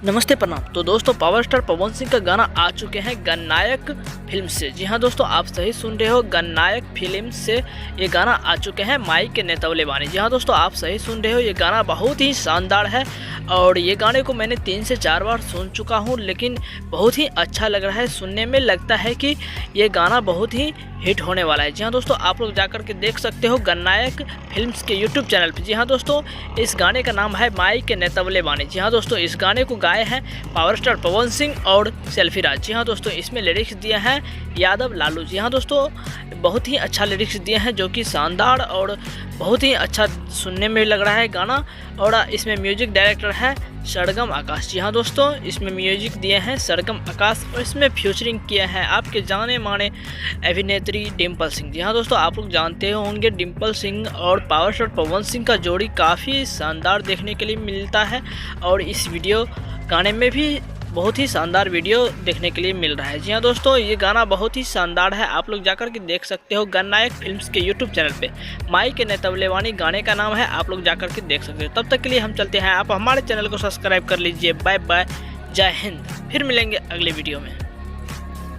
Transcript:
नमस्ते प्रणाम। तो दोस्तों पावर स्टार पवन सिंह का गाना आ चुके हैं गणनायक फिल्म से। जी हाँ दोस्तों, आप सही सुन रहे हो, गणनायक फिल्म से ये गाना आ चुके हैं माई के नेतवले बानी। जी हाँ दोस्तों, आप सही सुन रहे हो, ये गाना बहुत ही शानदार है और ये गाने को मैंने 3 से 4 बार सुन चुका हूँ, लेकिन बहुत ही अच्छा लग रहा है सुनने में। लगता है कि ये गाना बहुत ही हिट होने वाला है। जी हाँ दोस्तों, आप लोग जाकर के देख सकते हो गणनायक फिल्म्स के यूट्यूब चैनल पर। जी हाँ दोस्तों, इस गाने का नाम है माई के नेतवले बानी। जी हाँ दोस्तों, इस गाने को गाए हैं पावर स्टार पवन सिंह और सेल्फी राज। जी हाँ दोस्तों, इसमें लिरिक्स दिए हैं यादव लालू। जी हाँ दोस्तों, बहुत ही अच्छा लिरिक्स दिए हैं जो कि शानदार और बहुत ही अच्छा सुनने में लग रहा है गाना। और इसमें म्यूजिक डायरेक्टर है सरगम आकाश। जी हाँ दोस्तों, इसमें म्यूजिक दिए हैं सरगम आकाश और इसमें फ्यूचरिंग किए हैं आपके जाने माने अभिनेत्री डिम्पल सिंह। जी हाँ दोस्तों, आप लोग जानते होंगे डिम्पल सिंह और पावर स्टार पवन सिंह का जोड़ी काफ़ी शानदार देखने के लिए मिलता है और इस वीडियो गाने में भी बहुत ही शानदार वीडियो देखने के लिए मिल रहा है। जी हाँ दोस्तों, ये गाना बहुत ही शानदार है, आप लोग जाकर के देख सकते हो गणनायक फिल्म्स के यूट्यूब चैनल पे। माई के नेतवले बानी गाने का नाम है, आप लोग जाकर के देख सकते हो। तब तक के लिए हम चलते हैं, आप हमारे चैनल को सब्सक्राइब कर लीजिए। बाय बाय, जय हिंद। फिर मिलेंगे अगले वीडियो में।